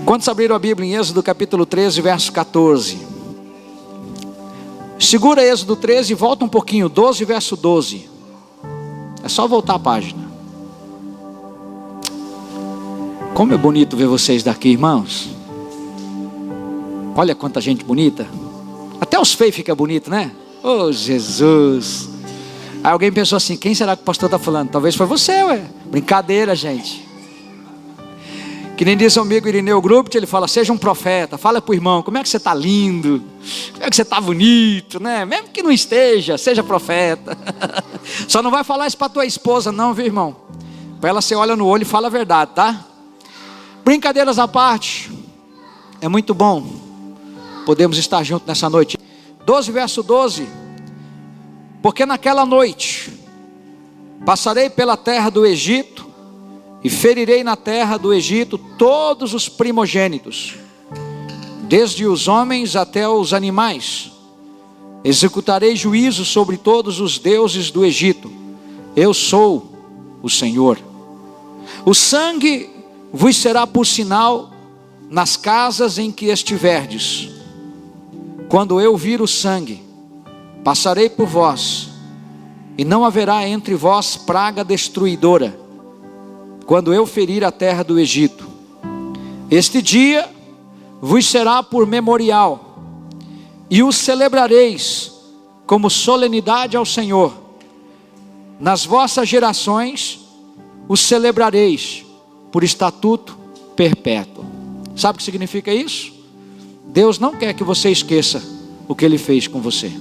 Quantos abriram a Bíblia em Êxodo capítulo 13, verso 14? Segura Êxodo 13 e volta um pouquinho, 12, verso 12. É só voltar a página. Como é bonito ver vocês daqui, irmãos. Olha quanta gente bonita. Até os feios ficam bonitos, né? Oh, Jesus. Aí alguém pensou assim, quem será que o pastor está falando? Talvez foi você, ué. Brincadeira, gente. Que nem diz o amigo Irineu Grupo, ele fala, seja um profeta, fala para o irmão, como é que você está lindo, como é que você está bonito, né? Mesmo que não esteja, seja profeta. Só não vai falar isso para tua esposa não, viu, irmão? Para ela você olha no olho e fala a verdade, tá? Brincadeiras à parte, é muito bom podemos estar juntos nessa noite. 12, verso 12. Porque naquela noite passarei pela terra do Egito e ferirei na terra do Egito todos os primogênitos, desde os homens até os animais. Executarei juízo sobre todos os deuses do Egito. Eu sou o Senhor. O sangue vos será por sinal nas casas em que estiverdes. Quando eu vir o sangue, passarei por vós, e não haverá entre vós praga destruidora, quando eu ferir a terra do Egito. Este dia vos será por memorial, e o celebrareis como solenidade ao Senhor. Nas vossas gerações o celebrareis por estatuto perpétuo. Sabe o que significa isso? Deus não quer que você esqueça o que Ele fez com você.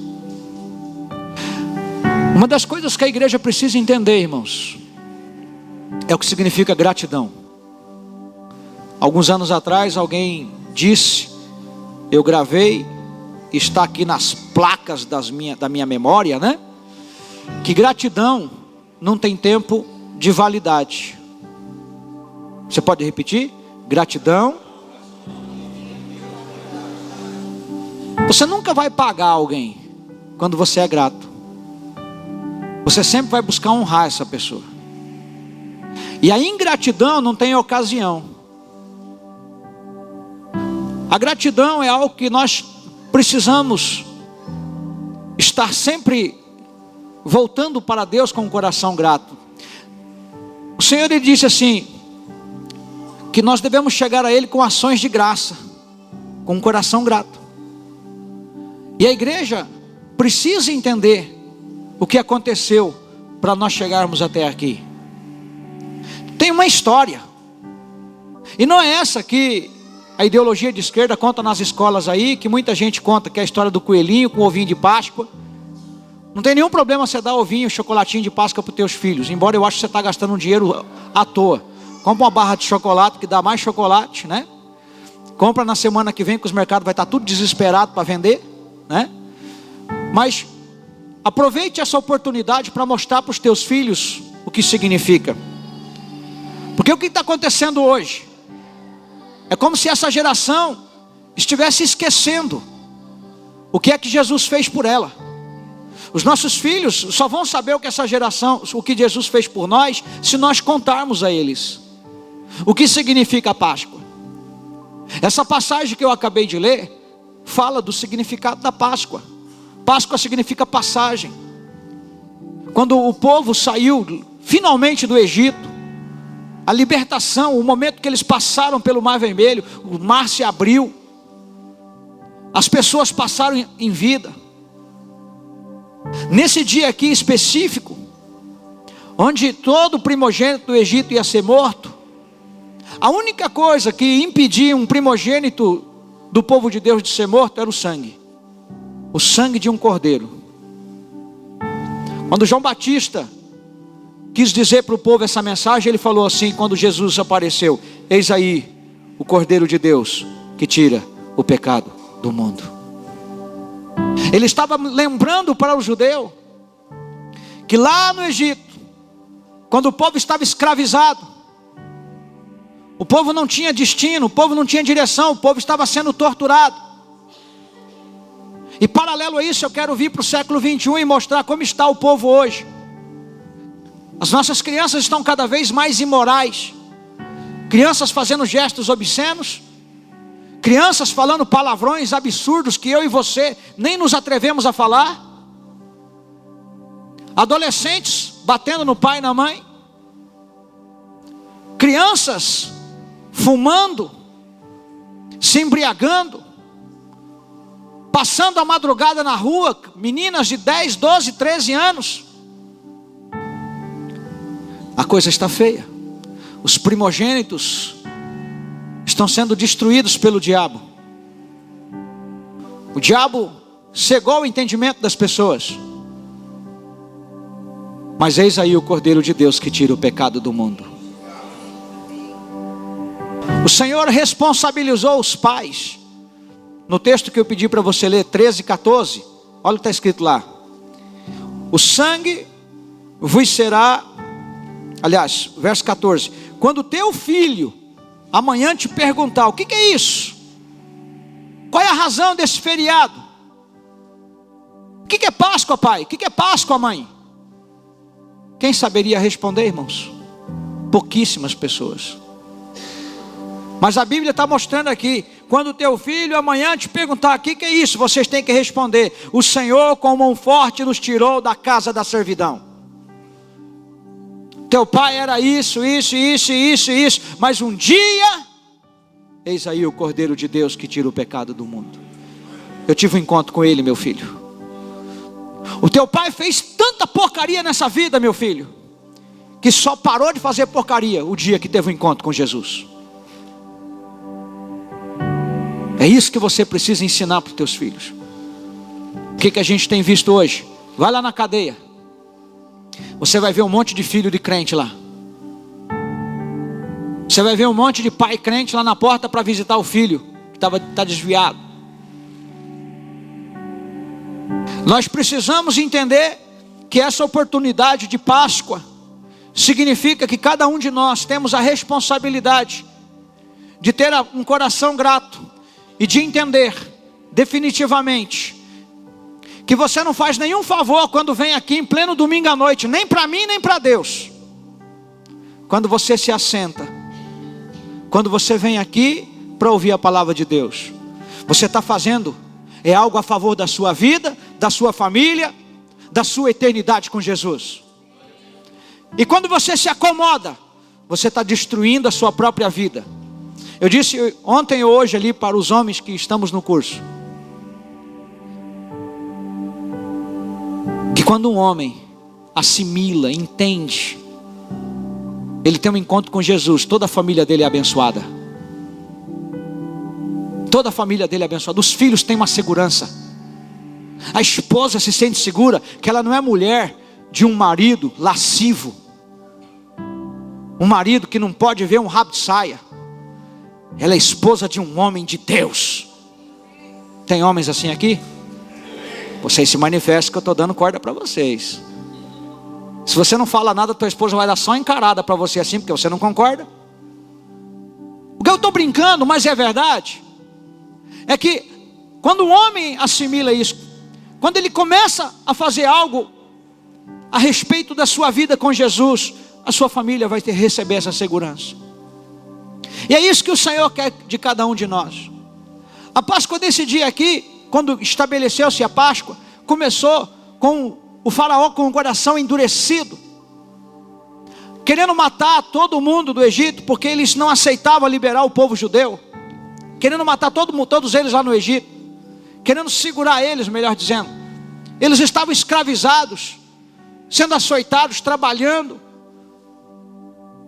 Uma das coisas que a igreja precisa entender, irmãos, é o que significa gratidão. Alguns anos atrás alguém disse, eu gravei, está aqui nas placas da minha memória, né? Que gratidão não tem tempo de validade. Você pode repetir? Gratidão. Você nunca vai pagar alguém quando você é grato. Você sempre vai buscar honrar essa pessoa. E a ingratidão não tem ocasião. A gratidão é algo que nós precisamos estar sempre voltando para Deus com um coração grato. O Senhor ele disse assim, que nós devemos chegar a Ele com ações de graça, com um coração grato. E a igreja precisa entender o que aconteceu para nós chegarmos até aqui. Tem uma história, e não é essa que a ideologia de esquerda conta nas escolas aí, que muita gente conta, que é a história do coelhinho com o ovinho de Páscoa. Não tem nenhum problema você dar ovinho, chocolatinho de Páscoa para os teus filhos, embora eu acho que você está gastando um dinheiro à toa. Compra uma barra de chocolate que dá mais chocolate, né? Compra na semana que vem, que os mercados vai estar tudo desesperado para vender, né? Mas aproveite essa oportunidade para mostrar para os teus filhos o que significa. Porque o que está acontecendo hoje é como se essa geração estivesse esquecendo o que é que Jesus fez por ela. Os nossos filhos só vão saber o que essa geração, o que Jesus fez por nós, se nós contarmos a eles o que significa a Páscoa. Essa passagem que eu acabei de ler fala do significado da Páscoa. Páscoa significa passagem. Quando o povo saiu finalmente do Egito, a libertação, o momento que eles passaram pelo Mar Vermelho, o mar se abriu, as pessoas passaram em vida. Nesse dia aqui específico, onde todo primogênito do Egito ia ser morto, a única coisa que impedia um primogênito do povo de Deus de ser morto era o sangue de um cordeiro. Quando João Batista quis dizer para o povo essa mensagem, ele falou assim, quando Jesus apareceu: eis aí o Cordeiro de Deus que tira o pecado do mundo. Ele estava lembrando para o judeu que lá no Egito, quando o povo estava escravizado, o povo não tinha destino, o povo não tinha direção, o povo estava sendo torturado. E paralelo a isso, eu quero vir para o século 21 e mostrar como está o povo hoje. As nossas crianças estão cada vez mais imorais. Crianças fazendo gestos obscenos, Crianças falando palavrões absurdos que eu e você nem nos atrevemos a falar. Adolescentes batendo no pai e na mãe. Crianças fumando, se embriagando, passando a madrugada na rua, meninas de 10, 12, 13 anos. A coisa está feia. Os primogênitos estão sendo destruídos pelo diabo. O diabo cegou o entendimento das pessoas. Mas eis aí o Cordeiro de Deus que tira o pecado do mundo. O Senhor responsabilizou os pais. No texto que eu pedi para você ler, 13, 14. Olha o que está escrito lá. O sangue vos será... Aliás, verso 14. Quando teu filho amanhã te perguntar, o que é isso? Qual é a razão desse feriado? O que é Páscoa, pai? O que é Páscoa, mãe? Quem saberia responder, irmãos? Pouquíssimas pessoas. Mas a Bíblia está mostrando aqui, quando o teu filho amanhã te perguntar, o que é isso? Vocês têm que responder, o Senhor com mão forte nos tirou da casa da servidão. Teu pai era isso, mas um dia, eis aí o Cordeiro de Deus que tira o pecado do mundo. Eu tive um encontro com ele, meu filho. O teu pai fez tanta porcaria nessa vida, meu filho, que só parou de fazer porcaria o dia que teve um encontro com Jesus. É isso que você precisa ensinar para os teus filhos. O que a gente tem visto hoje? Vai lá na cadeia. Você vai ver um monte de filho de crente lá. Você vai ver um monte de pai crente lá na porta para visitar o filho que está desviado. Nós precisamos entender que essa oportunidade de Páscoa significa que cada um de nós temos a responsabilidade de ter um coração grato e de entender definitivamente que você não faz nenhum favor quando vem aqui em pleno domingo à noite, nem para mim nem para Deus. Quando você se assenta, quando você vem aqui para ouvir a palavra de Deus, você está fazendo algo a favor da sua vida, da sua família, da sua eternidade com Jesus. E quando você se acomoda, você está destruindo a sua própria vida. Eu disse ontem e hoje ali para os homens que estamos no curso, que quando um homem assimila, entende, ele tem um encontro com Jesus, toda a família dele é abençoada. Toda a família dele é abençoada. Os filhos têm uma segurança. A esposa se sente segura que ela não é mulher de um marido lascivo, um marido que não pode ver um rabo de saia. Ela é esposa de um homem de Deus. Tem homens assim aqui? Vocês se manifestam que eu estou dando corda para vocês. Se você não fala nada, tua esposa vai dar só encarada para você assim, porque você não concorda. O que eu estou brincando, mas é verdade, é que quando o homem assimila isso, quando ele começa a fazer algo a respeito da sua vida com Jesus, a sua família vai receber essa segurança. E é isso que o Senhor quer de cada um de nós. A Páscoa desse dia aqui, quando estabeleceu-se a Páscoa, começou com o faraó com o coração endurecido, querendo matar todo mundo do Egito, porque eles não aceitavam liberar o povo judeu, querendo matar todos eles lá no Egito, querendo segurar eles, melhor dizendo. Eles estavam escravizados, sendo açoitados, trabalhando.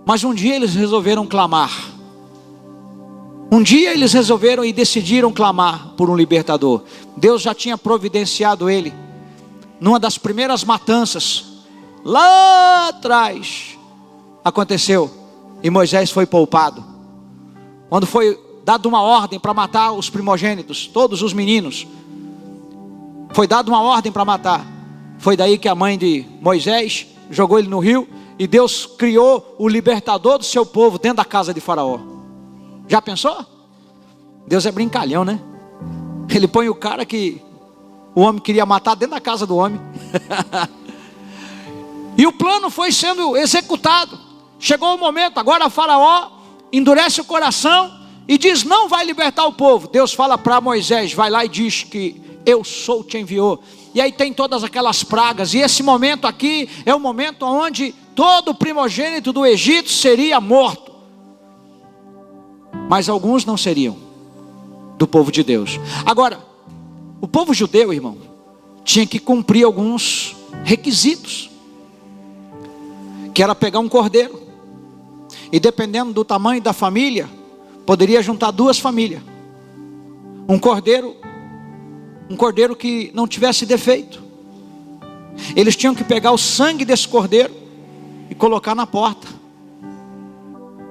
Mas um dia eles resolveram clamar. Um dia eles resolveram e decidiram clamar por um libertador. Deus já tinha providenciado ele numa das primeiras matanças, lá atrás, aconteceu, e Moisés foi poupado. Quando foi dado uma ordem para matar os primogênitos, todos os meninos, foi dado uma ordem para matar. Foi daí que a mãe de Moisés jogou ele no rio, e Deus criou o libertador do seu povo dentro da casa de Faraó. Já pensou? Deus é brincalhão, né? Ele põe o cara que o homem queria matar dentro da casa do homem. E o plano foi sendo executado. Chegou o momento, agora Faraó endurece o coração e diz: não vai libertar o povo. Deus fala para Moisés: vai lá e diz que eu sou, te enviou. E aí tem todas aquelas pragas, e esse momento aqui é o momento onde todo primogênito do Egito seria morto, mas alguns não seriam do povo de Deus. Agora, o povo judeu, irmão, tinha que cumprir alguns requisitos, que era pegar um cordeiro, e dependendo do tamanho da família, poderia juntar duas famílias. Um cordeiro que não tivesse defeito. Eles tinham que pegar o sangue desse cordeiro e colocar na porta,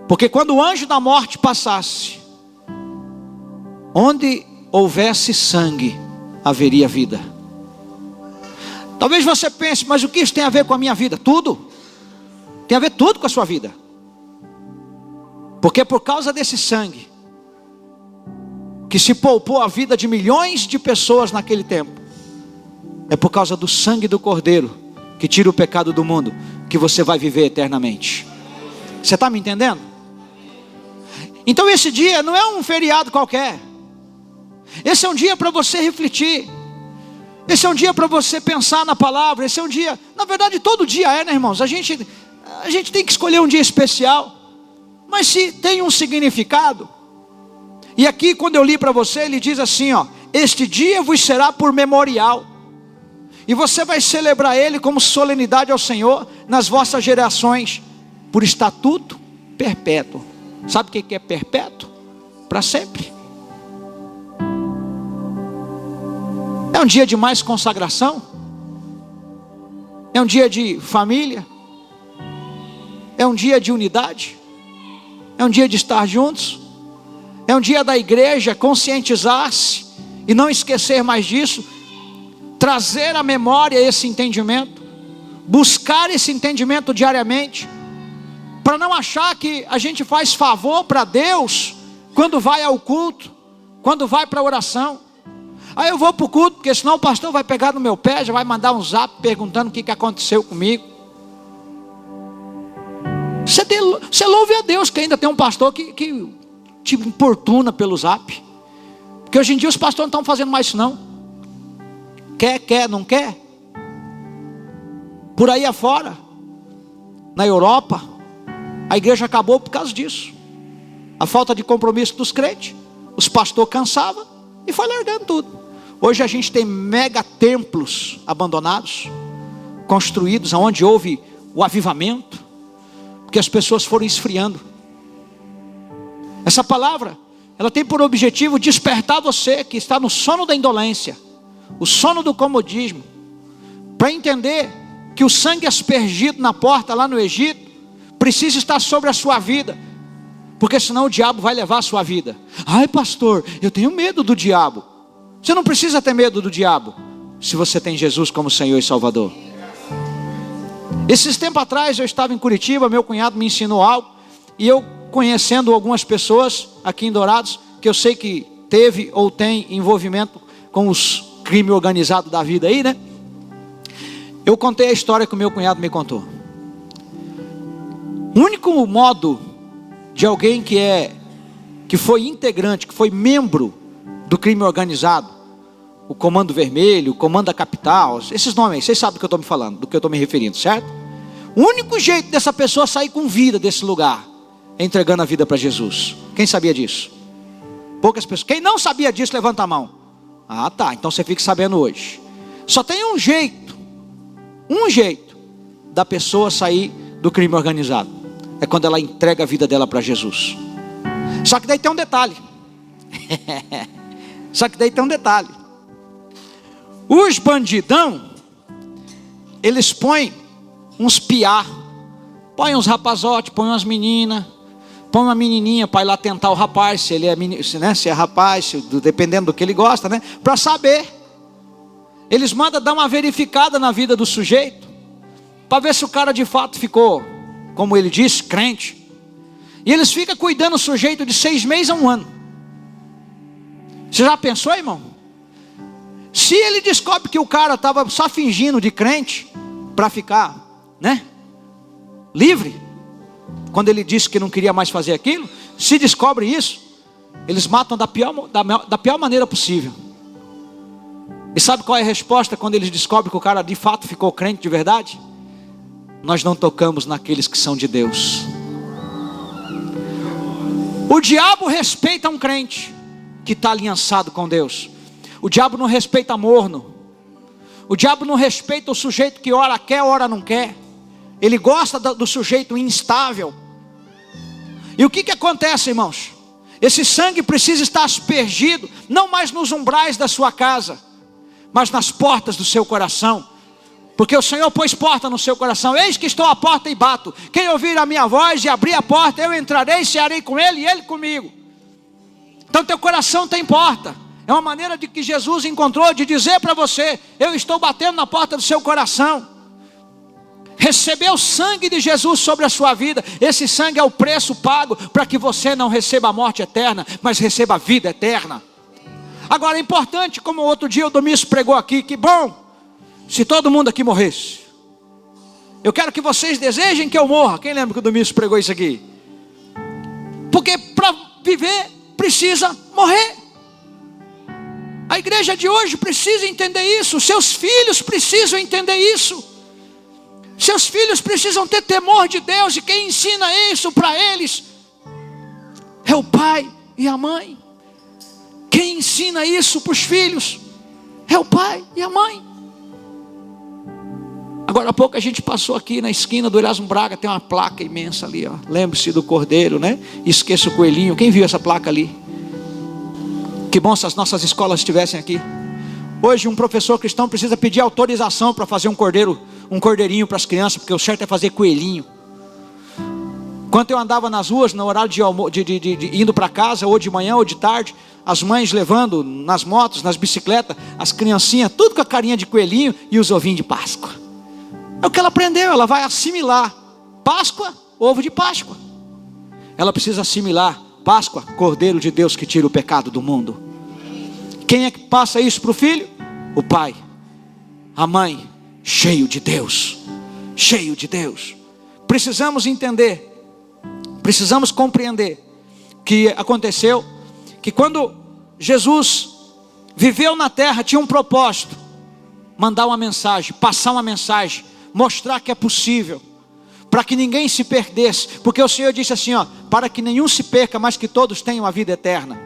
porque quando o anjo da morte passasse, onde houvesse sangue, haveria vida. Talvez você pense: mas o que isso tem a ver com a minha vida? Tudo. Tem a ver tudo com a sua vida. Porque por causa desse sangue, que se poupou a vida de milhões de pessoas naquele tempo, é por causa do sangue do Cordeiro, que tira o pecado do mundo, que você vai viver eternamente. Você está me entendendo? Então esse dia não é um feriado qualquer. Esse é um dia para você refletir. Esse é um dia para você pensar na palavra. Esse é um dia, na verdade todo dia é, né, irmãos? A gente tem que escolher um dia especial, mas se tem um significado. E aqui quando eu li para você, ele diz assim, ó: este dia vos será por memorial, e você vai celebrar ele como solenidade ao Senhor nas vossas gerações, por estatuto perpétuo. Sabe o que é perpétuo? Para sempre. É um dia de mais consagração, é um dia de família, é um dia de unidade, é um dia de estar juntos, é um dia da igreja conscientizar-se e não esquecer mais disso, trazer à memória esse entendimento, buscar esse entendimento diariamente, para não achar que a gente faz favor para Deus quando vai ao culto, quando vai para a oração. Aí eu vou para o culto, porque senão o pastor vai pegar no meu pé, já vai mandar um zap perguntando o que aconteceu comigo. Você louve a Deus que ainda tem um pastor que te importuna pelo zap, porque hoje em dia os pastores não estão fazendo mais isso não. Quer, não quer. Por aí afora, na Europa, a igreja acabou por causa disso. A falta de compromisso dos crentes, os pastores cansavam e foi largando tudo. Hoje a gente tem mega templos abandonados, construídos onde houve o avivamento, porque as pessoas foram esfriando. Essa palavra, ela tem por objetivo despertar você que está no sono da indolência, o sono do comodismo, para entender que o sangue aspergido na porta lá no Egito precisa estar sobre a sua vida, porque senão o diabo vai levar a sua vida. Ai pastor, eu tenho medo do diabo. Você não precisa ter medo do diabo, se você tem Jesus como Senhor e Salvador. Esses tempos atrás eu estava em Curitiba, meu cunhado me ensinou algo, e eu conhecendo algumas pessoas aqui em Dourados, que eu sei que teve ou tem envolvimento com os crimes organizados da vida aí, né? Eu contei a história que o meu cunhado me contou. O único modo de alguém que foi integrante, que foi membro do crime organizado, o Comando Vermelho, o Comando da Capital, esses nomes aí, vocês sabem do que eu estou me falando, do que eu estou me referindo, certo? O único jeito dessa pessoa sair com vida desse lugar é entregando a vida para Jesus. Quem sabia disso? Poucas pessoas. Quem não sabia disso, levanta a mão. Ah tá, então você fica sabendo hoje. Só tem um jeito da pessoa sair do crime organizado, é quando ela entrega a vida dela para Jesus. Só que daí tem um detalhe. Os bandidão, eles põem uns piá, põem uns rapazotes, põem umas meninas, põe uma menininha para ir lá tentar o rapaz, se ele é menino, se é rapaz, dependendo do que ele gosta, né? Para saber. Eles mandam dar uma verificada na vida do sujeito, para ver se o cara de fato ficou, como ele disse, crente. E eles ficam cuidando do sujeito de 6 meses a 1 ano. Você já pensou, irmão? Se ele descobre que o cara estava só fingindo de crente, para ficar, né, livre, quando ele disse que não queria mais fazer aquilo, se descobre isso, eles matam da pior maneira possível. E sabe qual é a resposta quando eles descobrem que o cara de fato ficou crente de verdade? Nós não tocamos naqueles que são de Deus. O diabo respeita um crente que está aliançado com Deus. O diabo não respeita morno. O diabo não respeita o sujeito que ora quer, ora não quer. Ele gosta do sujeito instável. E o que acontece, irmãos? Esse sangue precisa estar aspergido, não mais nos umbrais da sua casa, mas nas portas do seu coração. Porque o Senhor pôs porta no seu coração. Eis que estou à porta e bato. Quem ouvir a minha voz e abrir a porta, eu entrarei e cearei com ele e ele comigo. Então teu coração tem porta. É uma maneira de que Jesus encontrou de dizer para você: eu estou batendo na porta do seu coração. Receber o sangue de Jesus sobre a sua vida. Esse sangue é o preço pago para que você não receba a morte eterna, mas receba a vida eterna. Agora é importante, como outro dia o Domingos pregou aqui, que bom se todo mundo aqui morresse. Eu quero que vocês desejem que eu morra. Quem lembra que o Domingos pregou isso aqui? Porque para viver precisa morrer. A igreja de hoje precisa entender isso. Seus filhos precisam entender isso. Seus filhos precisam ter temor de Deus. E quem ensina isso para eles é o pai e a mãe. Quem ensina isso para os filhos é o pai e a mãe. Agora há pouco a gente passou aqui na esquina do Erasmo Braga, tem uma placa imensa ali, ó. Lembre-se do cordeiro, né? Esqueça o coelhinho. Quem viu essa placa ali? Que bom se as nossas escolas estivessem aqui. Hoje um professor cristão precisa pedir autorização para fazer um cordeirinho para as crianças, porque o certo é fazer coelhinho. Quando eu andava nas ruas, no horário de indo para casa, ou de manhã ou de tarde, as mães levando nas motos, nas bicicletas, as criancinhas, tudo com a carinha de coelhinho e os ovinhos de Páscoa. É o que ela aprendeu, ela vai assimilar Páscoa, ovo de Páscoa. Ela precisa assimilar Páscoa, Cordeiro de Deus que tira o pecado do mundo. Quem é que passa isso para o filho? O pai. A mãe, cheio de Deus. Cheio de Deus. Precisamos entender, precisamos compreender que aconteceu, que quando Jesus viveu na terra, tinha um propósito: mandar uma mensagem, passar uma mensagem, mostrar que é possível, para que ninguém se perdesse, porque o Senhor disse assim, ó: para que nenhum se perca, mas que todos tenham a vida eterna.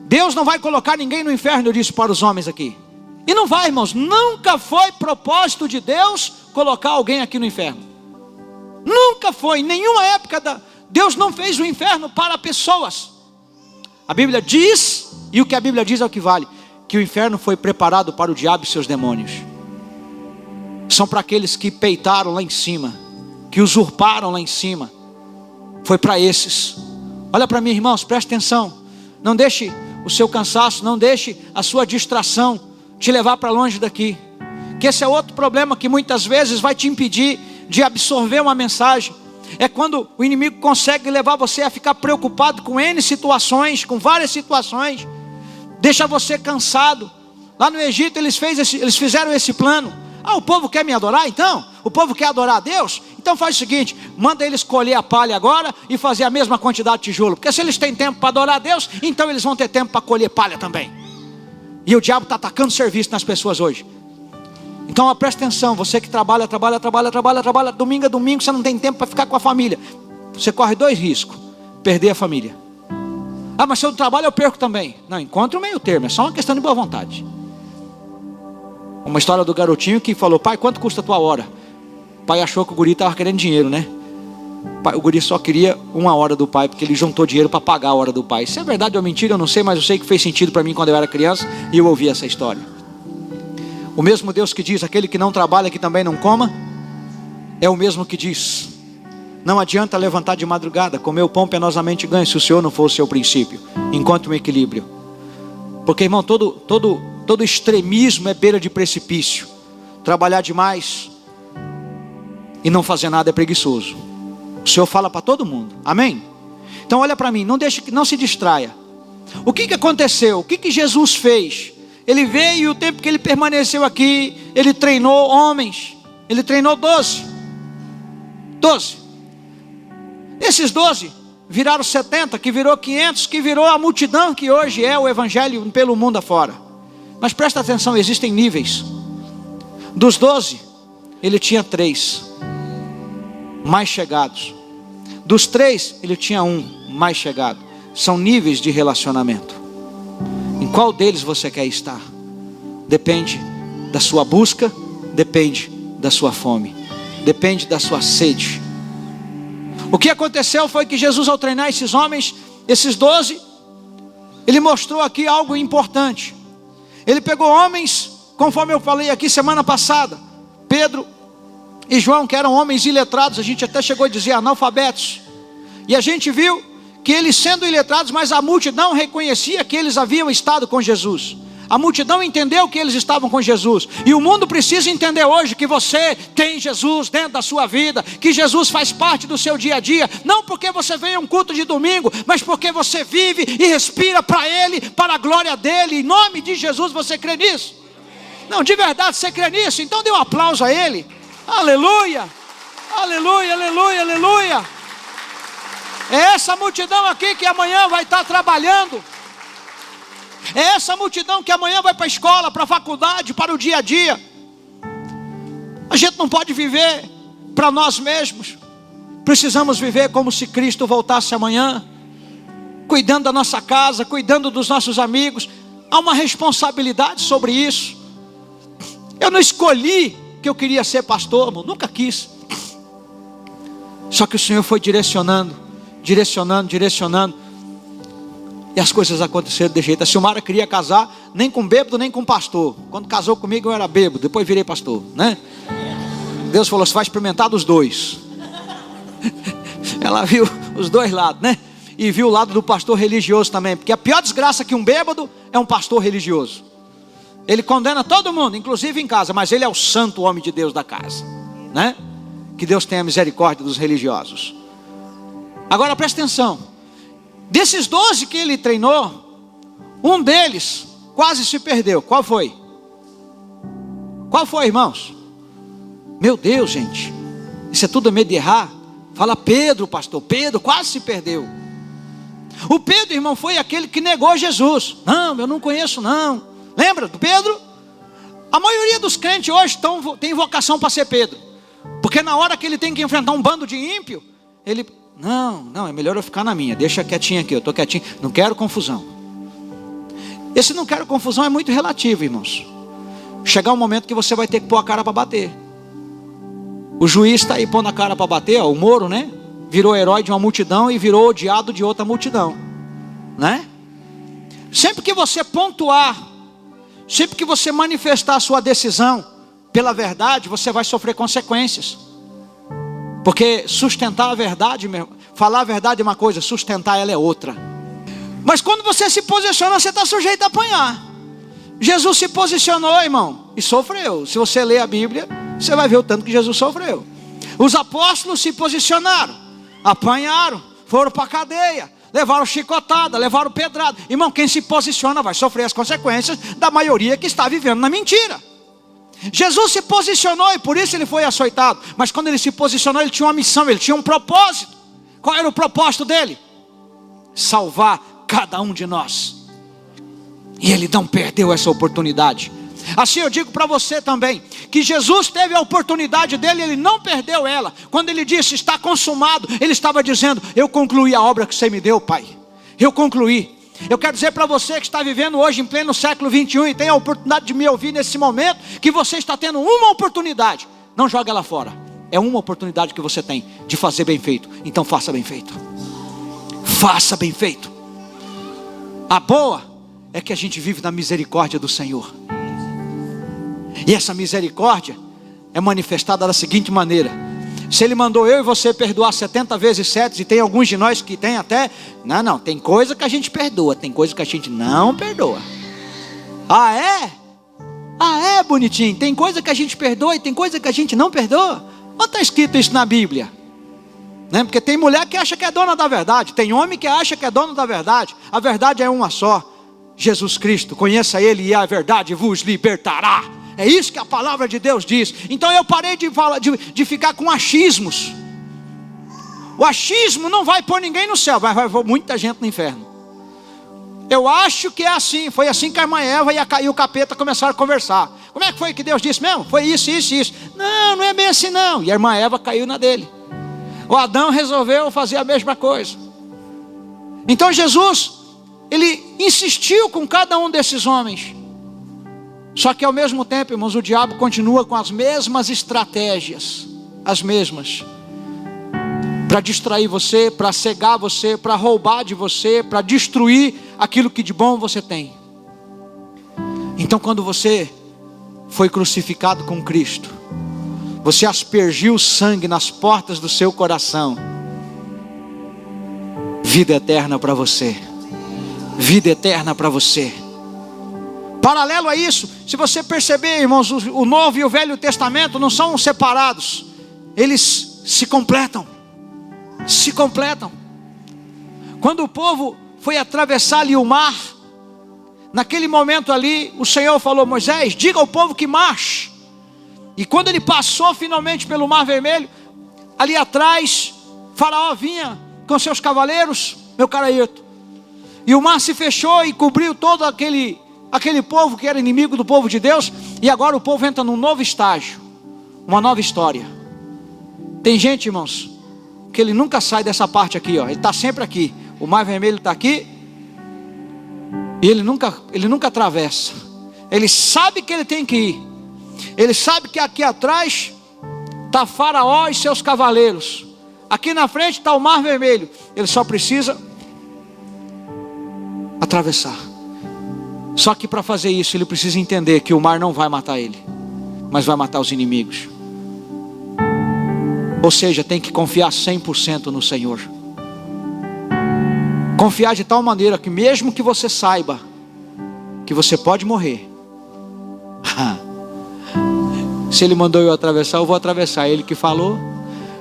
Deus não vai colocar ninguém no inferno, eu disse para os homens aqui, e não vai, irmãos. Nunca foi propósito de Deus colocar alguém aqui no inferno. Nunca foi, em nenhuma época Deus não fez o inferno para pessoas. A Bíblia diz, e o que a Bíblia diz é o que vale, que o inferno foi preparado para o diabo e seus demônios. São para aqueles que peitaram lá em cima, que usurparam lá em cima. Foi para esses. Olha para mim, irmãos, preste atenção. Não deixe o seu cansaço, não deixe a sua distração te levar para longe daqui. Que esse é outro problema que muitas vezes vai te impedir de absorver uma mensagem. É quando o inimigo consegue levar você a ficar preocupado com N situações, com várias situações. Deixa você cansado. Lá no Egito eles fizeram esse plano. O povo quer me adorar então? O povo quer adorar a Deus? Então faz o seguinte: manda eles colher a palha agora e fazer a mesma quantidade de tijolo. Porque se eles têm tempo para adorar a Deus, então eles vão ter tempo para colher palha também. E o diabo está atacando serviço nas pessoas hoje. Então presta atenção, você que trabalha, domingo a domingo, você não tem tempo para ficar com a família. Você corre 2 riscos: perder a família. Mas se eu trabalho eu perco também. Não, encontre o meio termo, é só uma questão de boa vontade. Uma história do garotinho que falou: pai, quanto custa a tua hora? O pai achou que o guri estava querendo dinheiro, né? O guri só queria 1 hora do pai, porque ele juntou dinheiro para pagar a hora do pai. Se é verdade ou mentira eu não sei, mas eu sei que fez sentido para mim quando eu era criança e eu ouvi essa história. O mesmo Deus que diz: aquele que não trabalha que também não coma, é o mesmo que diz: não adianta levantar de madrugada, comer o pão penosamente ganha, se o Senhor não for o seu princípio. Encontre um equilíbrio. Porque, irmão, todo extremismo é beira de precipício. Trabalhar demais e não fazer nada é preguiçoso. O Senhor fala para todo mundo, amém? Então olha para mim, não se distraia. O que aconteceu? O que Jesus fez? Ele veio e o tempo que ele permaneceu aqui, ele treinou homens. Ele treinou 12. Esses 12 viraram 70, que virou 500, que virou a multidão que hoje é o evangelho pelo mundo afora. Mas presta atenção, existem níveis. Dos 12, ele tinha 3 mais chegados. Dos 3, ele tinha 1 mais chegado. São níveis de relacionamento. Em qual deles você quer estar? Depende da sua busca, depende da sua fome, depende da sua sede. O que aconteceu foi que Jesus, ao treinar esses homens, esses 12, ele mostrou aqui algo importante. Ele pegou homens, conforme eu falei aqui semana passada, Pedro e João, que eram homens iletrados, a gente até chegou a dizer analfabetos. E a gente viu que eles, sendo iletrados, mas a multidão reconhecia que eles haviam estado com Jesus. A multidão entendeu que eles estavam com Jesus. E o mundo precisa entender hoje que você tem Jesus dentro da sua vida, que Jesus faz parte do seu dia a dia. Não porque você veio a um culto de domingo, mas porque você vive e respira para Ele, para a glória dEle. Em nome de Jesus, você crê nisso? Não, de verdade você crê nisso? Então dê um aplauso a Ele. Aleluia, aleluia, aleluia, aleluia. É essa multidão aqui que amanhã vai estar trabalhando. É essa multidão que amanhã vai para a escola, para a faculdade, para o dia a dia. A gente não pode viver para nós mesmos. Precisamos viver como se Cristo voltasse amanhã, cuidando da nossa casa, cuidando dos nossos amigos. Há uma responsabilidade sobre isso. Eu não escolhi que eu queria ser pastor, irmão, nunca quis. Só que o Senhor foi direcionando. E as coisas aconteceram de jeito. A Silmara queria casar nem com bêbado, nem com pastor. Quando casou comigo eu era bêbado, depois virei pastor, né? Deus falou, você vai experimentar dos dois. Ela viu os dois lados, né? E viu o lado do pastor religioso também. Porque a pior desgraça que um bêbado é um pastor religioso. Ele condena todo mundo, inclusive em casa. Mas ele é o santo homem de Deus da casa, né? Que Deus tenha misericórdia dos religiosos. Agora presta atenção. Desses 12 que ele treinou, um deles quase se perdeu. Qual foi? Qual foi, irmãos? Meu Deus, gente, isso é tudo medo de errar. Fala Pedro, pastor. Pedro quase se perdeu. O Pedro, irmão, foi aquele que negou Jesus. Não, eu não conheço não. Lembra do Pedro? A maioria dos crentes hoje tem vocação para ser Pedro. Porque na hora que ele tem que enfrentar um bando de ímpio, ele... Não, é melhor eu ficar na minha. Deixa quietinho aqui, eu estou quietinho. Não quero confusão. Esse não quero confusão é muito relativo, irmãos. Chegar um momento que você vai ter que pôr a cara para bater. O juiz está aí pondo a cara para bater, ó, o Moro, né? Virou herói de uma multidão e virou odiado de outra multidão, né? Sempre que você pontuar, sempre que você manifestar a sua decisão pela verdade, você vai sofrer consequências. Porque sustentar a verdade, falar a verdade é uma coisa, sustentar ela é outra. Mas quando você se posiciona, você está sujeito a apanhar. Jesus se posicionou, irmão, e sofreu. Se você ler a Bíblia, você vai ver o tanto que Jesus sofreu. Os apóstolos se posicionaram, apanharam, foram para a cadeia, levaram chicotada, levaram pedrada. Irmão, quem se posiciona vai sofrer as consequências da maioria que está vivendo na mentira. Jesus se posicionou e por isso ele foi açoitado. Mas quando ele se posicionou, ele tinha uma missão, ele tinha um propósito. Qual era o propósito dele? Salvar cada um de nós. E ele não perdeu essa oportunidade. Assim eu digo para você também, que Jesus teve a oportunidade dele, ele não perdeu ela. Quando ele disse está consumado, ele estava dizendo, eu concluí a obra que você me deu, Pai. Eu concluí. Eu quero dizer para você que está vivendo hoje em pleno século 21 e tem a oportunidade de me ouvir nesse momento, que você está tendo uma oportunidade. Não joga ela fora. É uma oportunidade que você tem de fazer bem feito. Então faça bem feito. Faça bem feito. A boa é que a gente vive na misericórdia do Senhor. E essa misericórdia é manifestada da seguinte maneira. Se ele mandou eu e você perdoar 70 vezes 7, e tem alguns de nós que tem até... Não, tem coisa que a gente perdoa, tem coisa que a gente não perdoa. Ah, é? Ah, é, bonitinho. Tem coisa que a gente perdoa e tem coisa que a gente não perdoa. Onde está escrito isso na Bíblia? Né? Porque tem mulher que acha que é dona da verdade, tem homem que acha que é dono da verdade. A verdade é uma só. Jesus Cristo, conheça Ele e a verdade vos libertará. É isso que a palavra de Deus diz. Então eu parei de ficar com achismos. O achismo não vai pôr ninguém no céu, vai pôr muita gente no inferno. Eu acho que é assim. Foi assim que a irmã Eva e o capeta começaram a conversar. Como é que foi que Deus disse mesmo? Foi isso, isso, isso. Não, não é bem assim não. E a irmã Eva caiu na dele. O Adão resolveu fazer a mesma coisa. Então Jesus, ele insistiu com cada um desses homens. Só que ao mesmo tempo, irmãos, o diabo continua com as mesmas estratégias. As mesmas. Para distrair você, para cegar você, para roubar de você, para destruir aquilo que de bom você tem. Então quando você foi crucificado com Cristo, você aspergiu sangue nas portas do seu coração. Vida eterna para você. Vida eterna para você. Paralelo a isso, se você perceber, irmãos, o Novo e o Velho Testamento não são separados. Eles se completam. Se completam. Quando o povo foi atravessar ali o mar, naquele momento ali, o Senhor falou: Moisés, diga ao povo que marche. E quando ele passou finalmente pelo Mar Vermelho, ali atrás, Faraó vinha com seus cavaleiros, meu caro Ayrton, e o mar se fechou e cobriu todo aquele povo que era inimigo do povo de Deus. E agora o povo entra num novo estágio, uma nova história. Tem gente, irmãos, que ele nunca sai dessa parte aqui, ó. Ele está sempre aqui. O Mar Vermelho está aqui e ele nunca atravessa. Ele sabe que ele tem que ir. Ele sabe que aqui atrás está Faraó e seus cavaleiros. Aqui na frente está o Mar Vermelho. Ele só precisa atravessar. Só que para fazer isso ele precisa entender que o mar não vai matar ele, mas vai matar os inimigos. Ou seja, tem que confiar 100% no Senhor. Confiar de tal maneira que mesmo que você saiba que você pode morrer, se Ele mandou eu atravessar, eu vou atravessar. Ele que falou.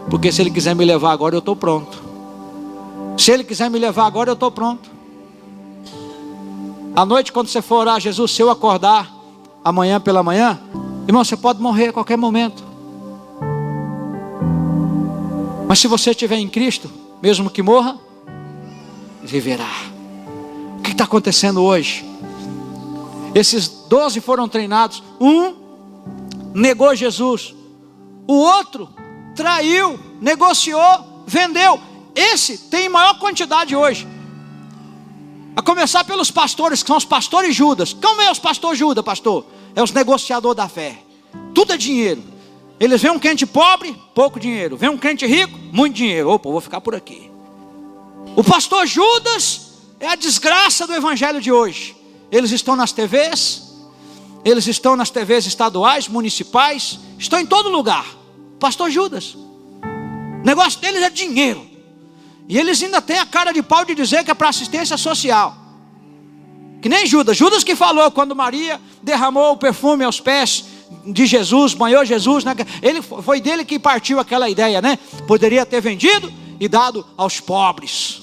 Porque se Ele quiser me levar agora, eu estou pronto. Se Ele quiser me levar agora, eu estou pronto. À noite, quando você for orar: Jesus, se eu acordar amanhã pela manhã, irmão, você pode morrer a qualquer momento. Mas se você estiver em Cristo, mesmo que morra, viverá. O que está acontecendo hoje? Esses 12 foram treinados. Um negou Jesus, o outro traiu, negociou, vendeu. Esse tem maior quantidade hoje. A começar pelos pastores, que são os pastores Judas. Como é os pastores Judas, pastor? É os negociadores da fé. Tudo é dinheiro. Eles veem um crente pobre, pouco dinheiro. Vem um crente rico, muito dinheiro. Opa, vou ficar por aqui. O pastor Judas é a desgraça do evangelho de hoje. Eles estão nas TVs, eles estão nas TVs estaduais, municipais, estão em todo lugar. Pastor Judas. O negócio deles é dinheiro. E eles ainda têm a cara de pau de dizer que é para assistência social. Que nem Judas. Judas que falou quando Maria derramou o perfume aos pés de Jesus, banhou Jesus, né? Foi dele que partiu aquela ideia, né? Poderia ter vendido e dado aos pobres.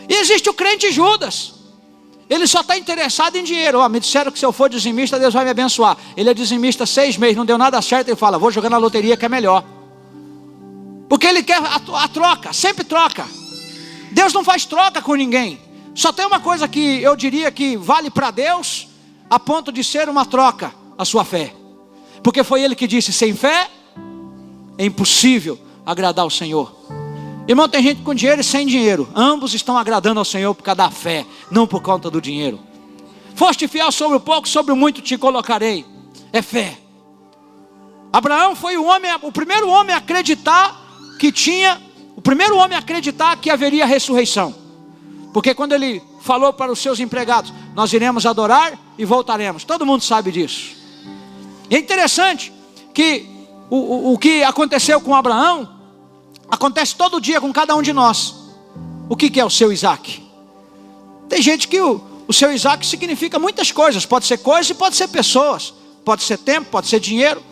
E existe o crente Judas. Ele só está interessado em dinheiro. Me disseram que se eu for dizimista, Deus vai me abençoar. Ele é dizimista 6 meses, não deu nada certo. Ele fala: vou jogar na loteria que é melhor. Porque ele quer a troca, sempre troca. Deus não faz troca com ninguém. Só tem uma coisa que eu diria que vale para Deus, a ponto de ser uma troca: a sua fé. Porque foi Ele que disse: sem fé é impossível agradar ao Senhor. Irmão, tem gente com dinheiro e sem dinheiro. Ambos estão agradando ao Senhor por causa da fé, não por conta do dinheiro. Foste fiel sobre o pouco, sobre o muito te colocarei. É fé. Abraão foi o primeiro homem a acreditar que haveria ressurreição. Porque quando ele falou para os seus empregados: nós iremos adorar e voltaremos. Todo mundo sabe disso. E é interessante que o que aconteceu com Abraão acontece todo dia com cada um de nós. O que é o seu Isaac? Tem gente que o seu Isaac significa muitas coisas. Pode ser coisas e pode ser pessoas. Pode ser tempo, pode ser dinheiro.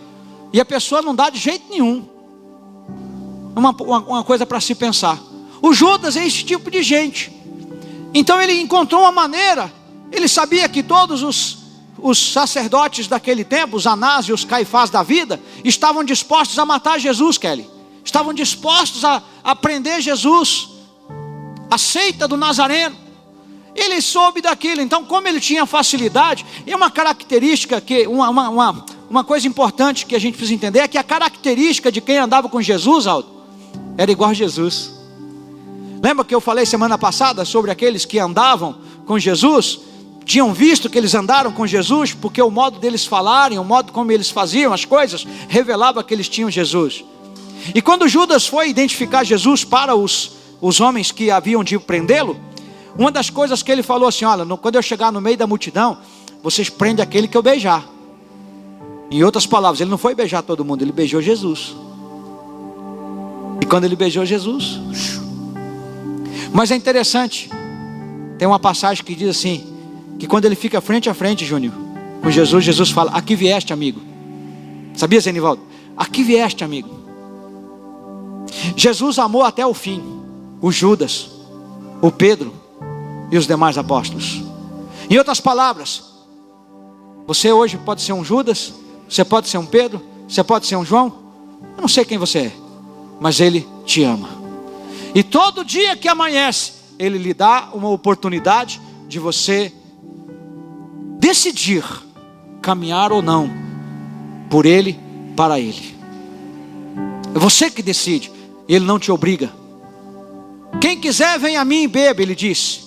E a pessoa não dá de jeito nenhum. Uma coisa para se pensar. O Judas é esse tipo de gente. Então ele encontrou uma maneira. Ele sabia que todos os sacerdotes daquele tempo, os Anás e os Caifás da vida, estavam dispostos a matar Jesus, Kelly. estavam dispostos a prender Jesus, a seita do Nazareno. Ele soube daquilo. Então, como ele tinha facilidade, e uma característica que, uma coisa importante que a gente precisa entender, é que a característica de quem andava com Jesus, Aldo, era igual a Jesus. Lembra que eu falei semana passada sobre aqueles que andavam com Jesus? Tinham visto que eles andaram com Jesus, porque o modo deles falarem, o modo como eles faziam as coisas, revelava que eles tinham Jesus. E quando Judas foi identificar Jesus para os homens que haviam de prendê-lo, uma das coisas que ele falou assim: olha, quando eu chegar no meio da multidão, vocês prendem aquele que eu beijar. Em outras palavras, ele não foi beijar todo mundo, ele beijou Jesus. E quando ele beijou Jesus, mas é interessante, tem uma passagem que diz assim, que quando ele fica frente a frente, Júnior, com Jesus, Jesus fala: aqui vieste, amigo. Sabia, Zenivaldo? Aqui vieste, amigo. Jesus amou até o fim o Judas, o Pedro e os demais apóstolos. Em outras palavras, você hoje pode ser um Judas, você pode ser um Pedro, você pode ser um João, eu não sei quem você é, mas ele te ama. E todo dia que amanhece, ele lhe dá uma oportunidade de você decidir caminhar ou não por ele, para ele. É você que decide, ele não te obriga. Quem quiser vem a mim e beba, ele disse.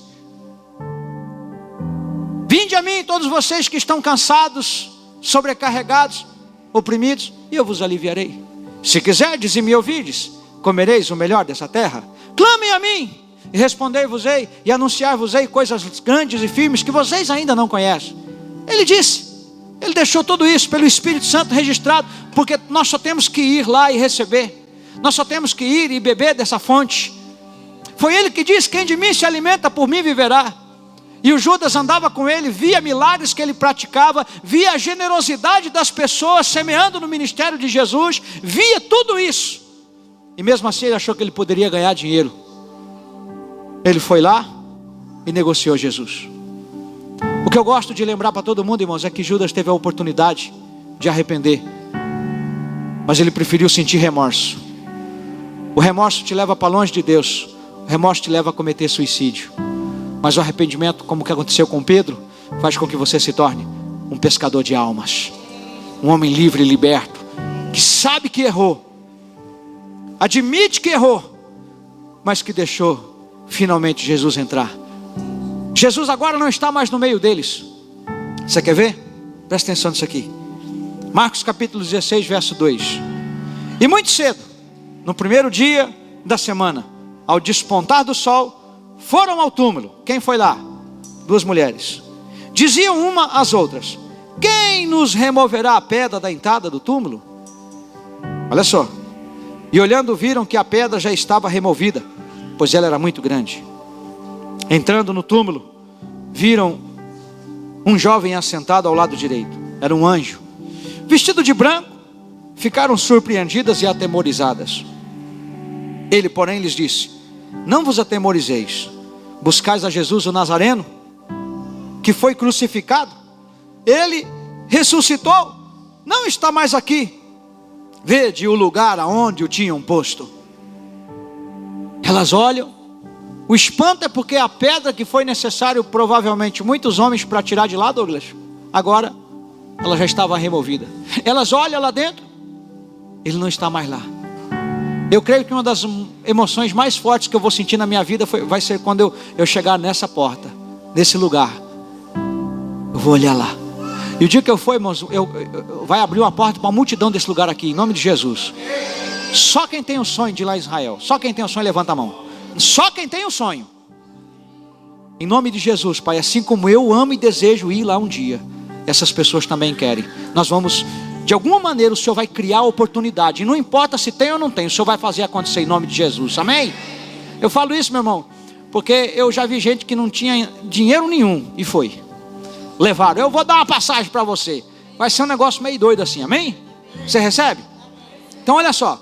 Vinde a mim todos vocês que estão cansados, sobrecarregados, oprimidos, e eu vos aliviarei. Se quiserdes e me ouvides, comereis o melhor dessa terra. Clamem a mim, e respondei-vos-ei, e anunciar-vos-ei coisas grandes e firmes que vocês ainda não conhecem. Ele disse, ele deixou tudo isso pelo Espírito Santo registrado, porque nós só temos que ir lá e receber. Nós só temos que ir e beber dessa fonte. Foi ele que disse: quem de mim se alimenta, por mim viverá. E o Judas andava com ele, via milagres que ele praticava, via a generosidade das pessoas semeando no ministério de Jesus, via tudo isso. E mesmo assim ele achou que ele poderia ganhar dinheiro. Ele foi lá e negociou Jesus. O que eu gosto de lembrar para todo mundo, irmãos, é que Judas teve a oportunidade de arrepender, mas ele preferiu sentir remorso. O remorso te leva para longe de Deus. O remorso te leva a cometer suicídio. Mas o arrependimento, como que aconteceu com Pedro, faz com que você se torne um pescador de almas, um homem livre e liberto, que sabe que errou, admite que errou, mas que deixou finalmente Jesus entrar. Jesus agora não está mais no meio deles. Você quer ver? Presta atenção nisso aqui. Marcos capítulo 16, verso 2. E muito cedo, no primeiro dia da semana, ao despontar do sol, foram ao túmulo. Quem foi lá? Duas mulheres. Diziam uma às outras: quem nos removerá a pedra da entrada do túmulo? Olha só. E olhando viram que a pedra já estava removida, pois ela era muito grande. Entrando no túmulo, viram um jovem assentado ao lado direito. Era um anjo, vestido de branco. Ficaram surpreendidas e atemorizadas. Ele, porém, lhes disse: não vos atemorizeis. Buscais a Jesus o Nazareno, que foi crucificado. Ele ressuscitou, não está mais aqui. Vede o lugar aonde o tinham posto. Elas olham. O espanto é porque a pedra que foi necessário provavelmente muitos homens para tirar de lá, Douglas, agora ela já estava removida. Elas olham lá dentro, ele não está mais lá. Eu creio que uma das emoções mais fortes que eu vou sentir na minha vida vai ser quando eu chegar nessa porta, nesse lugar. Eu vou olhar lá. E o dia que eu for, irmãos, vai abrir uma porta para uma multidão desse lugar aqui, em nome de Jesus. Só quem tem o sonho de ir lá em Israel, só quem tem o sonho levanta a mão. Só quem tem o sonho. Em nome de Jesus, Pai, assim como eu amo e desejo ir lá um dia, essas pessoas também querem. Nós vamos, de alguma maneira, o Senhor vai criar a oportunidade. E não importa se tem ou não tem, o Senhor vai fazer acontecer em nome de Jesus, amém? Eu falo isso, meu irmão, porque eu já vi gente que não tinha dinheiro nenhum e foi. Levaram: eu vou dar uma passagem para você. Vai ser um negócio meio doido assim, amém? Você recebe? Então olha só.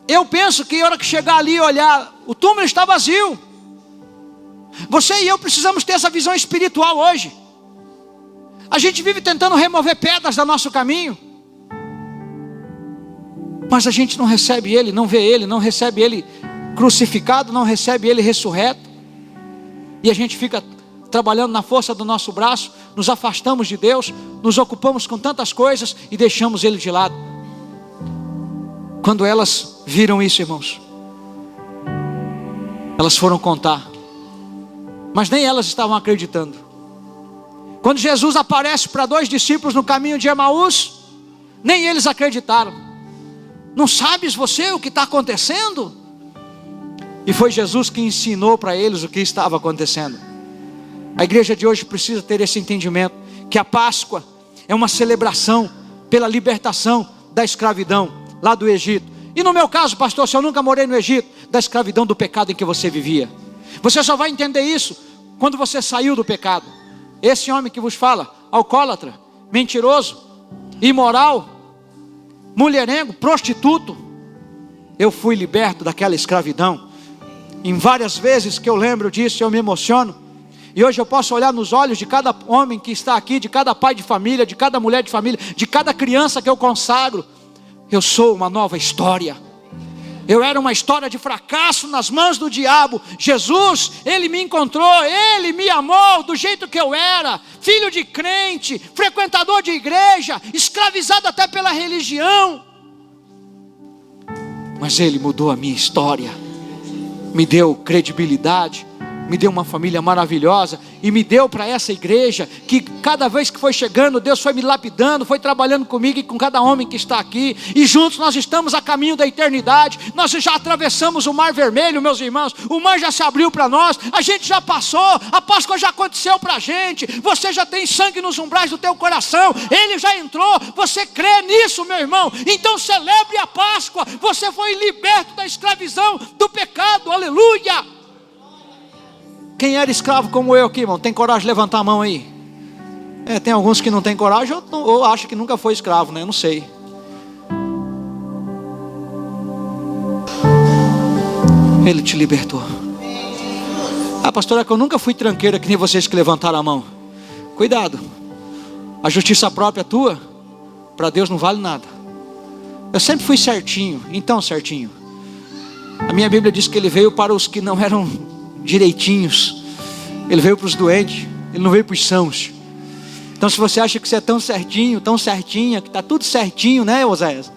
Eu penso que a hora que chegar ali e olhar, o túmulo está vazio. Você e eu precisamos ter essa visão espiritual hoje. A gente vive tentando remover pedras do nosso caminho. Mas a gente não recebe Ele, não vê Ele, não recebe Ele crucificado, não recebe Ele ressurreto. E a gente fica trabalhando na força do nosso braço, nos afastamos de Deus, nos ocupamos com tantas coisas e deixamos Ele de lado. Quando elas viram isso, irmãos, elas foram contar, mas nem elas estavam acreditando. Quando Jesus aparece para 2 discípulos no caminho de Emaús, nem eles acreditaram. Não sabes você o que está acontecendo? E foi Jesus que ensinou para eles o que estava acontecendo. A igreja de hoje precisa ter esse entendimento, que a Páscoa é uma celebração pela libertação da escravidão lá do Egito. E no meu caso, pastor, se eu nunca morei no Egito, da escravidão do pecado em que você vivia. Você só vai entender isso quando você saiu do pecado. Esse homem que vos fala, alcoólatra, mentiroso, imoral, mulherengo, prostituto, eu fui liberto daquela escravidão. Em várias vezes que eu lembro disso, eu me emociono. E hoje eu posso olhar nos olhos de cada homem que está aqui, de cada pai de família, de cada mulher de família, de cada criança que eu consagro. Eu sou uma nova história. Eu era uma história de fracasso nas mãos do diabo. Jesus, Ele me encontrou, Ele me amou do jeito que eu era. Filho de crente, frequentador de igreja, escravizado até pela religião. Mas Ele mudou a minha história. Me deu credibilidade, me deu uma família maravilhosa e me deu para essa igreja que cada vez que foi chegando, Deus foi me lapidando, foi trabalhando comigo e com cada homem que está aqui, e juntos nós estamos a caminho da eternidade. Nós já atravessamos o Mar Vermelho, meus irmãos, o mar já se abriu para nós, a gente já passou, a Páscoa já aconteceu para a gente, você já tem sangue nos umbrais do teu coração, Ele já entrou, você crê nisso, meu irmão? Então celebre a Páscoa, você foi liberto da escravidão do pecado, aleluia! Quem era escravo como eu aqui, irmão, tem coragem de levantar a mão aí? Tem alguns que não tem coragem ou acham que nunca foi escravo, né? Eu não sei. Ele te libertou. Ah, pastor, é que eu nunca fui tranqueira que nem vocês que levantaram a mão. Cuidado. A justiça própria tua, para Deus não vale nada. Eu sempre fui certinho, então certinho. A minha Bíblia diz que Ele veio para os que não eram direitinhos. Ele veio para os doentes, Ele não veio para os sãos. Então se você acha que você é tão certinho, tão certinha, que está tudo certinho, né, Oséias?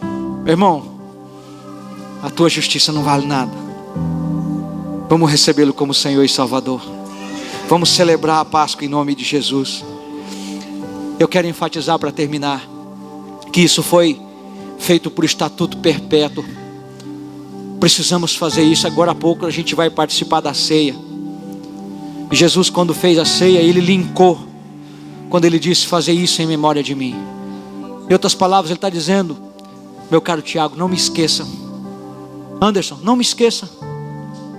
Meu irmão, a tua justiça não vale nada. Vamos recebê-lo como Senhor e Salvador. Vamos celebrar a Páscoa em nome de Jesus. Eu quero enfatizar para terminar, que isso foi feito por estatuto perpétuo. Precisamos fazer isso. Agora há pouco a gente vai participar da ceia. E Jesus, quando fez a ceia, Ele linkou, quando Ele disse: fazer isso em memória de mim. Em outras palavras, Ele está dizendo: meu caro Tiago, não me esqueça. Anderson, não me esqueça.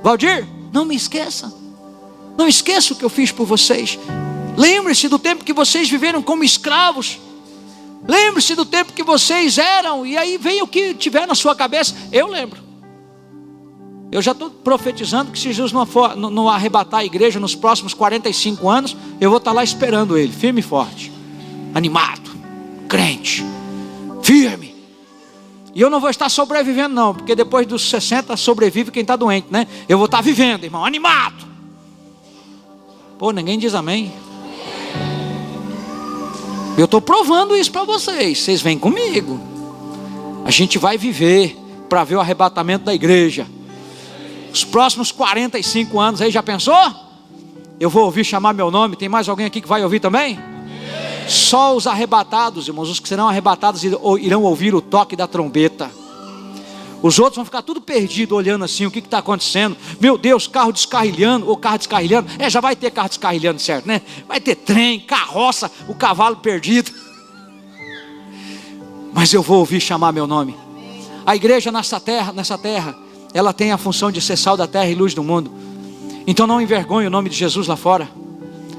Valdir, não me esqueça. Não esqueça o que eu fiz por vocês. Lembre-se do tempo que vocês viveram como escravos. Lembre-se do tempo que vocês eram. E aí vem o que tiver na sua cabeça. Eu lembro. Eu já estou profetizando que se Jesus não arrebatar a igreja nos próximos 45 anos, eu vou estar lá esperando Ele, firme e forte, animado, crente, firme. E eu não vou estar sobrevivendo não, porque depois dos 60 sobrevive quem está doente, né? Eu vou estar vivendo, irmão, animado. Pô, ninguém diz amém. Eu estou provando isso para vocês, vocês vêm comigo. A gente vai viver para ver o arrebatamento da igreja. Os próximos 45 anos aí, já pensou? Eu vou ouvir chamar meu nome. Tem mais alguém aqui que vai ouvir também? Só os arrebatados, irmãos, os que serão arrebatados irão ouvir o toque da trombeta. Os outros vão ficar tudo perdido, olhando assim, o que está acontecendo. Meu Deus, carro descarrilhando, ou carro descarrilhando. Já vai ter carro descarrilhando, certo, né? Vai ter trem, carroça, o cavalo perdido. Mas eu vou ouvir chamar meu nome. A igreja nessa terra, ela tem a função de ser sal da terra e luz do mundo. Então não envergonhe o nome de Jesus lá fora.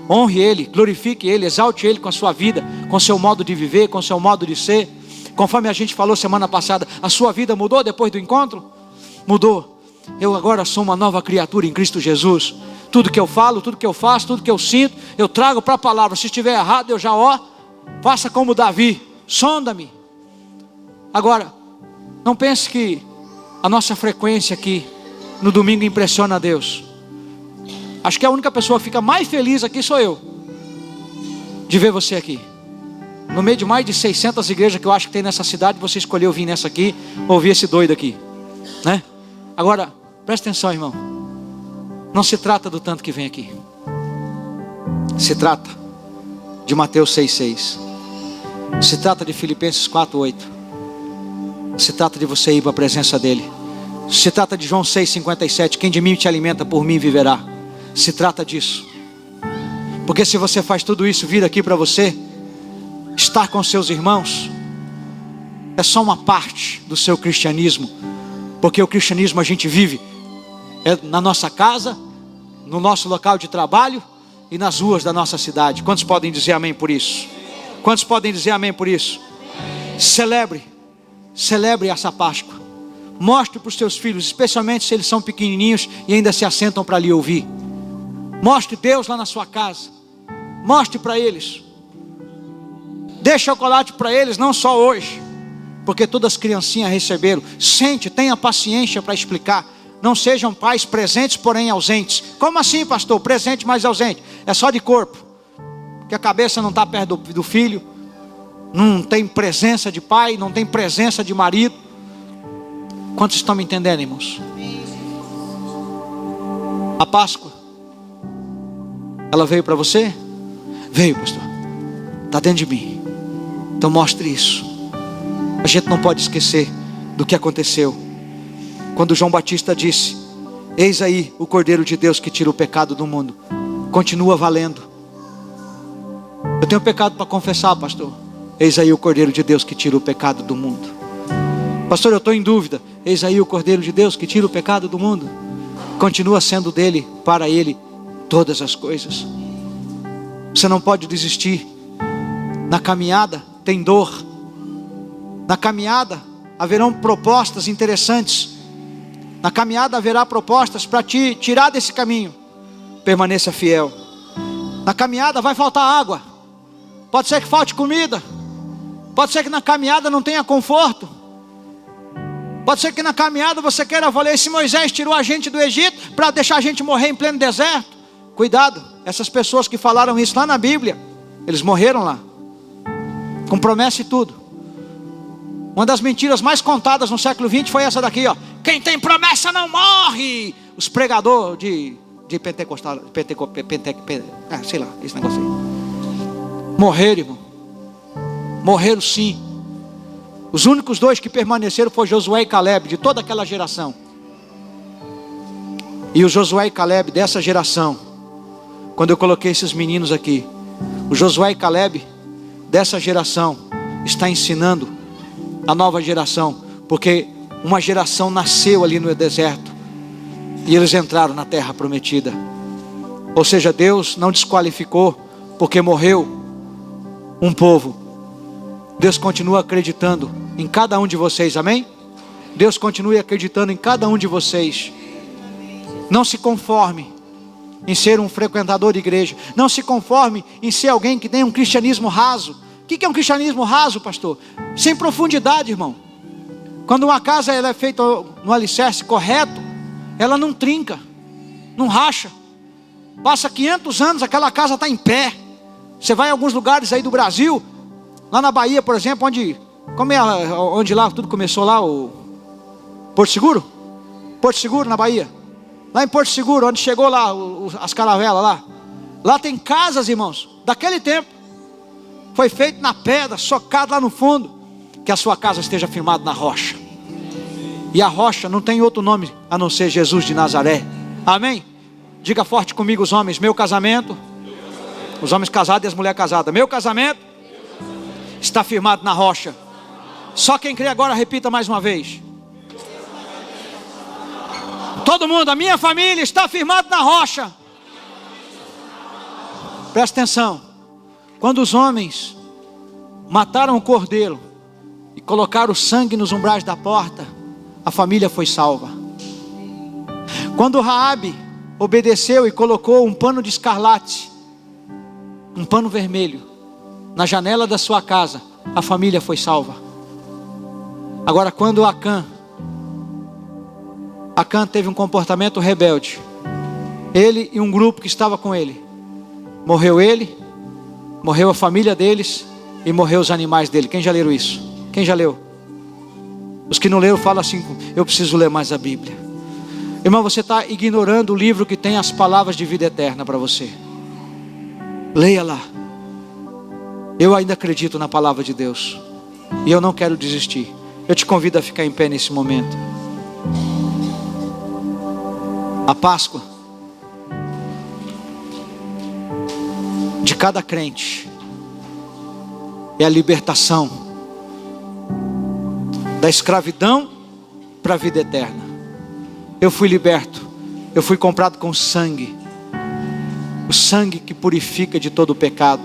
Honre Ele, glorifique Ele, exalte Ele com a sua vida, com o seu modo de viver, com o seu modo de ser. Conforme a gente falou semana passada, a sua vida mudou depois do encontro? Mudou. Eu agora sou uma nova criatura em Cristo Jesus. Tudo que eu falo, tudo que eu faço, tudo que eu sinto, eu trago para a palavra. Se estiver errado, eu já faça como Davi, sonda-me. Agora, Não pense que a nossa frequência aqui no domingo impressiona a Deus. Acho que a única pessoa que fica mais feliz aqui sou eu, de ver você aqui. No meio de mais de 600 igrejas que eu acho que tem nessa cidade, você escolheu vir nessa aqui, ouvir esse doido aqui, né? Agora, presta atenção, irmão. Não se trata do tanto que vem aqui. Se trata de Mateus 6,6. Se trata de Filipenses 4,8. Se trata de você ir para a presença dele. Se trata de João 6,57. Quem de mim te alimenta, por mim viverá. Se trata disso. Porque se você faz tudo isso, vir aqui para você estar com seus irmãos, é só uma parte do seu cristianismo. Porque o cristianismo a gente vive na nossa casa, no nosso local de trabalho e nas ruas da nossa cidade. Quantos podem dizer amém por isso? Quantos podem dizer amém por isso? Celebre essa Páscoa. Mostre para os seus filhos, especialmente se eles são pequenininhos e ainda se assentam para lhe ouvir. Mostre Deus lá na sua casa. Mostre para eles. Dê chocolate para eles, não só hoje, porque todas as criancinhas receberam. Sente, tenha paciência para explicar. Não sejam pais presentes, porém ausentes. Como assim, pastor? Presente, mas ausente. É só de corpo, que a cabeça não está perto do filho. Não tem presença de pai, não tem presença de marido. Quantos estão me entendendo, irmãos? A Páscoa, ela veio para você? Veio, pastor. Está dentro de mim. Então mostre isso. A gente não pode esquecer do que aconteceu quando João Batista disse: eis aí o Cordeiro de Deus que tira o pecado do mundo. Continua valendo. Eu tenho pecado para confessar, pastor. Eis aí o Cordeiro de Deus que tira o pecado do mundo. Pastor, eu estou em dúvida. Eis aí o Cordeiro de Deus que tira o pecado do mundo. Continua sendo dele, para ele, todas as coisas. Você não pode desistir. Na caminhada tem dor. Na caminhada haverão propostas interessantes. Na caminhada haverá propostas para te tirar desse caminho. Permaneça fiel. Na caminhada vai faltar água. Pode ser que falte comida. Pode ser que na caminhada não tenha conforto. Pode ser que na caminhada você queira valer. Se Moisés tirou a gente do Egito para deixar a gente morrer em pleno deserto. Cuidado, essas pessoas que falaram isso lá na Bíblia, eles morreram lá, com promessa e tudo. Uma das mentiras mais contadas no século XX foi essa daqui, ó. Quem tem promessa não morre. Os pregadores de pentecostal, sei lá, esse negócio aí. Morreram, irmão. Morreram sim. Os únicos dois que permaneceram foi Josué e Caleb, de toda aquela geração. E o Josué e Caleb dessa geração, quando eu coloquei esses meninos aqui, o Josué e Caleb dessa geração está ensinando a nova geração, porque uma geração nasceu ali no deserto e eles entraram na terra prometida. Ou seja, Deus não desqualificou porque morreu um povo. Deus continua acreditando em cada um de vocês, amém? Deus continue acreditando em cada um de vocês. Não se conforme em ser um frequentador de igreja. Não se conforme em ser alguém que tem um cristianismo raso. O que é um cristianismo raso, pastor? Sem profundidade, irmão. Quando uma casa ela é feita no alicerce correto, ela não trinca, não racha. Passa 500 anos, aquela casa está em pé. Você vai em alguns lugares aí do Brasil, lá na Bahia, por exemplo, onde lá tudo começou lá, o Porto Seguro? Porto Seguro, na Bahia. Lá em Porto Seguro, onde chegou lá as caravelas lá. Lá tem casas, irmãos, daquele tempo. Foi feito na pedra, socado lá no fundo. Que a sua casa esteja firmada na rocha. E a rocha não tem outro nome a não ser Jesus de Nazaré. Amém? Diga forte comigo os homens: meu casamento. Os homens casados e as mulheres casadas. Meu casamento está firmado na rocha. Só quem crê agora repita mais uma vez. Todo mundo, a minha família está firmada na rocha. Presta atenção. Quando os homens mataram o cordeiro e colocaram o sangue nos umbrais da porta, a família foi salva. Quando Raabe obedeceu e colocou um pano de escarlate, um pano vermelho, na janela da sua casa, a família foi salva. Agora, quando Acã teve um comportamento rebelde, ele e um grupo que estava com ele, morreu ele, morreu a família deles e morreu os animais dele. Quem já leu isso? Quem já leu? Os que não leram falam assim: eu preciso ler mais a Bíblia. Irmão, você está ignorando o livro que tem as palavras de vida eterna para você. Leia lá. Eu ainda acredito na palavra de Deus e eu não quero desistir. Eu te convido a ficar em pé nesse momento. A Páscoa de cada crente é a libertação da escravidão para a vida eterna. Eu fui liberto, eu fui comprado com sangue, o sangue que purifica de todo o pecado,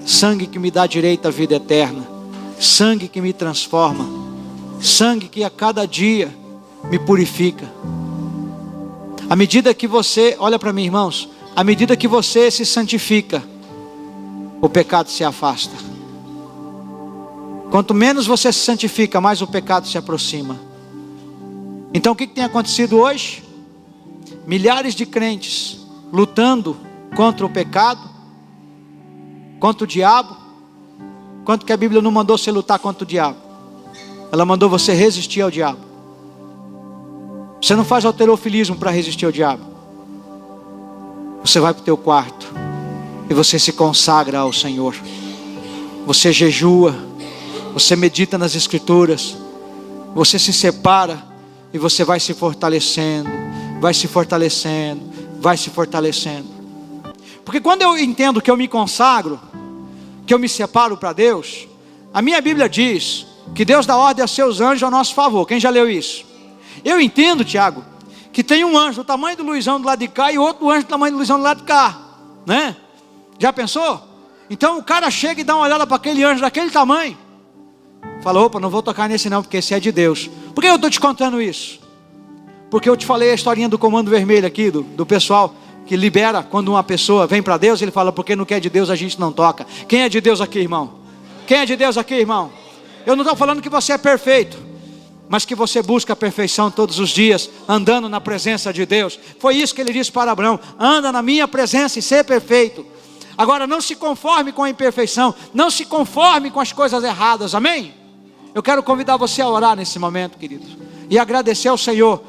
sangue que me dá direito à vida eterna, sangue que me transforma, sangue que a cada dia me purifica. À medida que você, olha para mim, irmãos, à medida que você se santifica, o pecado se afasta. Quanto menos você se santifica, mais o pecado se aproxima. Então o que tem acontecido hoje? Milhares de crentes lutando contra o pecado, contra o diabo. Quanto que a Bíblia não mandou você lutar contra o diabo? Ela mandou você resistir ao diabo. Você não faz halterofilismo para resistir ao diabo. Você vai para o teu quarto e você se consagra ao Senhor. Você jejua, você medita nas Escrituras, você se separa e você vai se fortalecendo, vai se fortalecendo, vai se fortalecendo. Porque quando eu entendo que eu me consagro, que eu me separo para Deus, a minha Bíblia diz que Deus dá ordem a seus anjos a nosso favor. Quem já leu isso? Eu entendo, Tiago, que tem um anjo do tamanho do Luizão do lado de cá e outro anjo do tamanho do Luizão do lado de cá, né? Já pensou? Então o cara chega e dá uma olhada para aquele anjo daquele tamanho, fala: opa, não vou tocar nesse não, porque esse é de Deus. Por que eu estou te contando isso? Porque eu te falei a historinha do comando vermelho aqui, do pessoal que libera quando uma pessoa vem para Deus. Ele fala: porque não quer de Deus a gente não toca. Quem é de Deus aqui, irmão? Quem é de Deus aqui, irmão? Eu não estou falando que você é perfeito, mas que você busca a perfeição todos os dias, andando na presença de Deus. Foi isso que ele disse para Abraão: anda na minha presença e ser perfeito. Agora não se conforme com a imperfeição, não se conforme com as coisas erradas, amém? Eu quero convidar você a orar nesse momento, queridos, e agradecer ao Senhor